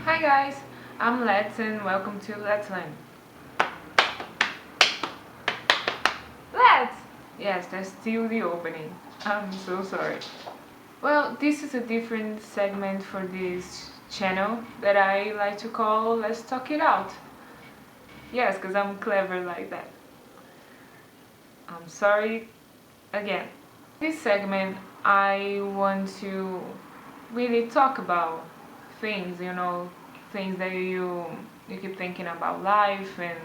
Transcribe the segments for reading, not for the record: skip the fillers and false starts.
Hi guys, I'm Let's and welcome to Let's Learn. Let's! Yes, that's still the opening. I'm so sorry. Well, this is a different segment for this channel that I like to call Let's Talk It Out. Yes, because I'm clever like that. I'm sorry again. This segment, I want to really talk about things, things that you keep thinking about life and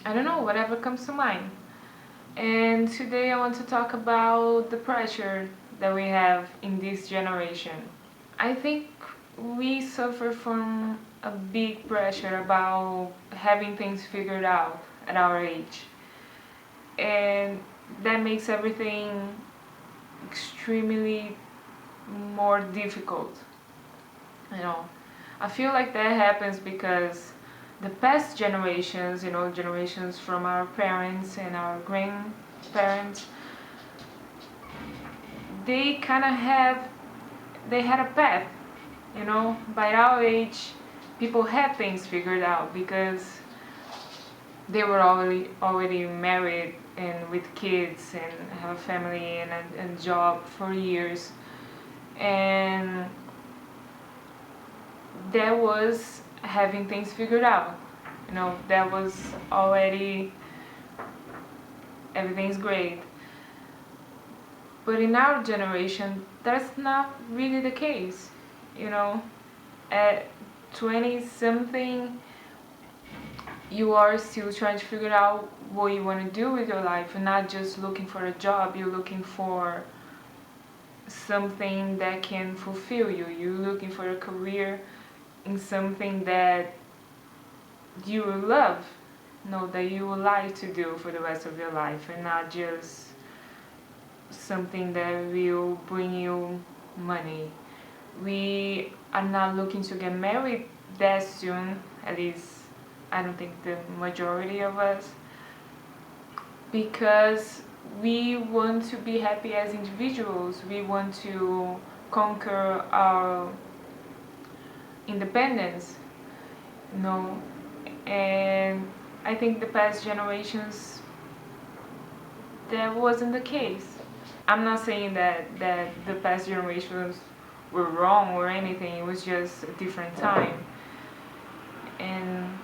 I don't know, whatever comes to mind. And today I want to talk about the pressure that we have in this generation. I think we suffer from a big pressure about having things figured out at our age. And that makes everything extremely more difficult. You know, I feel like that happens because the past generations, generations from our parents and our grandparents, they kind of had a path, by our age, people had things figured out because they were already married and with kids and have a family and job for years, and that was having things figured out. That was already everything's great. But in our generation, that's not really the case. At 20 something, you are still trying to figure out what you want to do with your life and not just looking for a job. You're looking for something that can fulfill you. You're looking for a career in something that you love, that you would like to do for the rest of your life, and not just something that will bring you money. We are not looking to get married that soon, at least I don't think the majority of us, because we want to be happy as individuals. We want to conquer our independence, and I think the past generations, that wasn't the case. I'm not saying that the past generations were wrong or anything. It was just a different time. And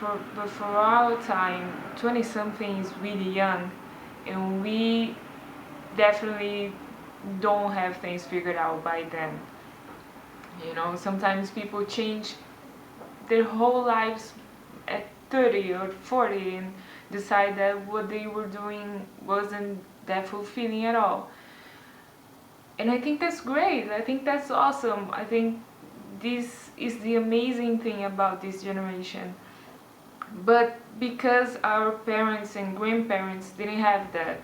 for our time, 20 something is really young, and we definitely don't have things figured out by then. Sometimes people change their whole lives at 30 or 40 and decide that what they were doing wasn't that fulfilling at all. And I think that's great. I think that's awesome. I think this is the amazing thing about this generation. But because our parents and grandparents didn't have that,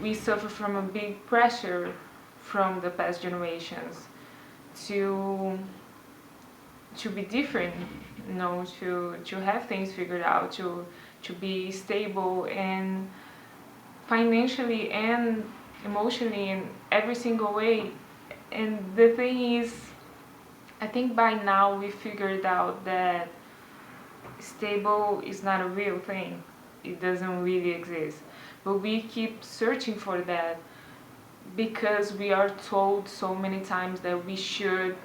we suffer from a big pressure from the past generations to be different, to have things figured out, to be stable and financially and emotionally in every single way. And the thing is, I think by now we figured out that stable is not a real thing. It doesn't really exist. But we keep searching for that because we are told so many times that we should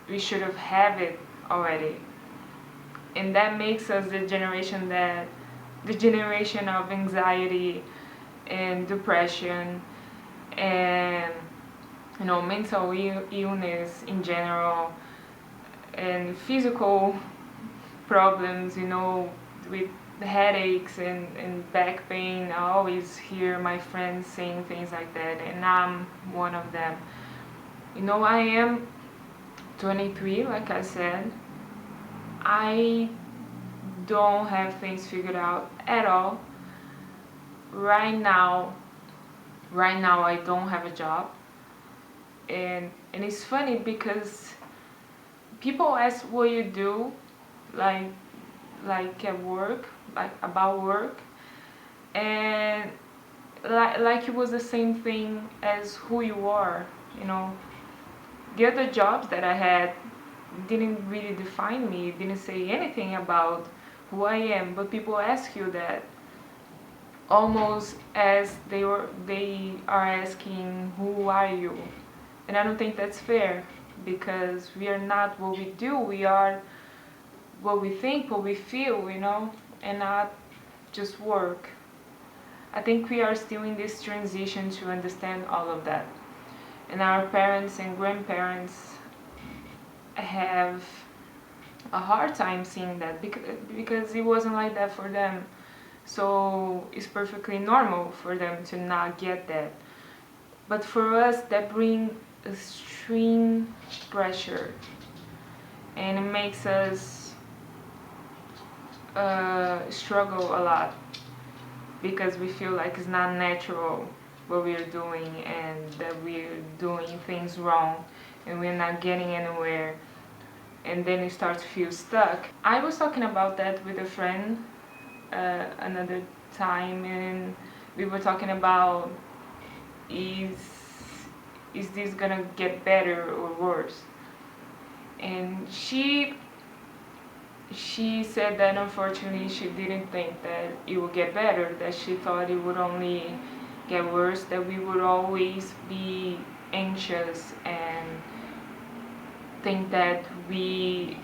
have it already. And that makes us the generation of anxiety and depression and mental illness in general, and physical problems, with headaches and back pain. I always hear my friends saying things like that, and I'm one of them. I am 23, like I said. I don't have things figured out at all. Right now I don't have a job. And it's funny because people ask what you do, like at work, like about work, and like it was the same thing as who you are. The other jobs that I had didn't really define me, didn't say anything about who I am, but people ask you that almost as they are asking, who are you? And I don't think that's fair, because we are not what we do, we are what we think, what we feel, and not just work. I think we are still in this transition to understand all of that. And our parents and grandparents have a hard time seeing that, because it wasn't like that for them. So it's perfectly normal for them to not get that. But for us, that brings extreme pressure, and it makes us struggle a lot, because we feel like it's not natural what we're doing, and that we're doing things wrong and we're not getting anywhere, and then you start to feel stuck. I was talking about that with a friend another time, and we were talking about, is this gonna get better or worse? And she said that unfortunately she didn't think that it would get better, that she thought it would only get worse, that we would always be anxious and think that we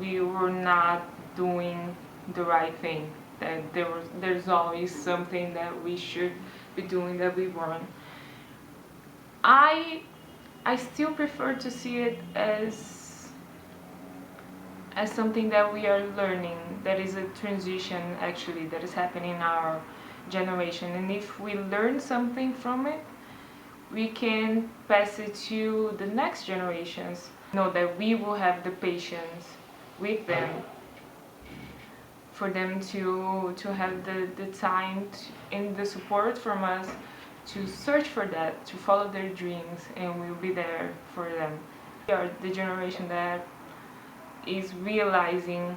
were not doing the right thing, that there's always something that we should be doing that we weren't. I still prefer to see it as something that we are learning, that is a transition actually that is happening in our generation, and if we learn something from it, we can pass it to the next generations. Know that we will have the patience with them, for them to have the time and the support from us to search for that, to follow their dreams, and we'll be there for them. We are the generation that is realizing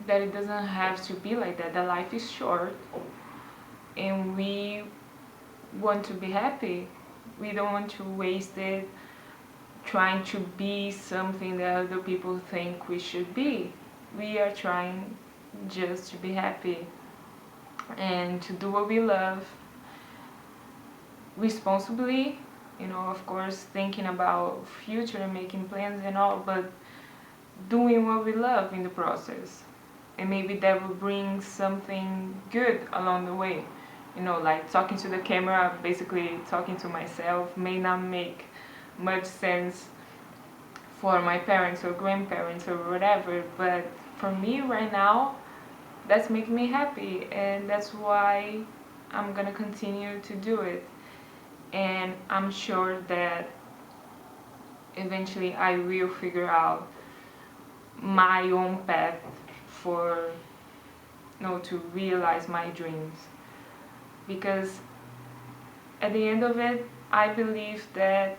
that it doesn't have to be like that, that life is short, and we want to be happy. We don't want to waste it trying to be something that other people think we should be. We are trying just to be happy and to do what we love responsibly, of course thinking about future and making plans and all, but doing what we love in the process. And maybe that will bring something good along the way. Like talking to the camera, basically talking to myself, may not make much sense for my parents or grandparents or whatever, but for me right now, that's making me happy, and that's why I'm gonna continue to do it. And I'm sure that eventually I will figure out my own path for to realize my dreams, because at the end of it, I believe that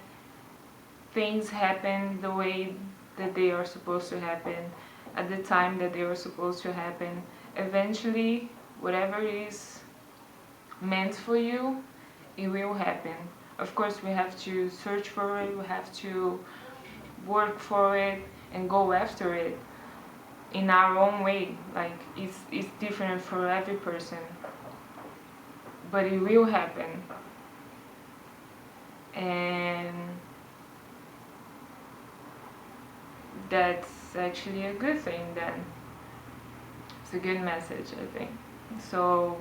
things happen the way that they are supposed to happen, at the time that they are supposed to happen. Eventually, whatever is meant for you, it will happen. Of course, we have to search for it, we have to work for it and go after it in our own way. Like it's different for every person, but it will happen. And that's actually a good thing then. It's a good message, I think. So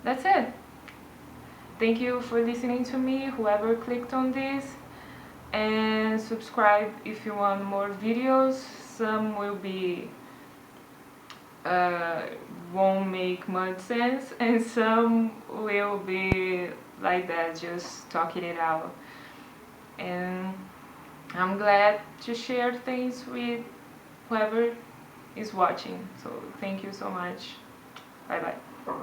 that's it. Thank you for listening to me, whoever clicked on this, and subscribe if you want more videos. Some will be won't make much sense, and some will be like that, just talking it out. And I'm glad to share things with whoever is watching. So thank you so much. Bye bye.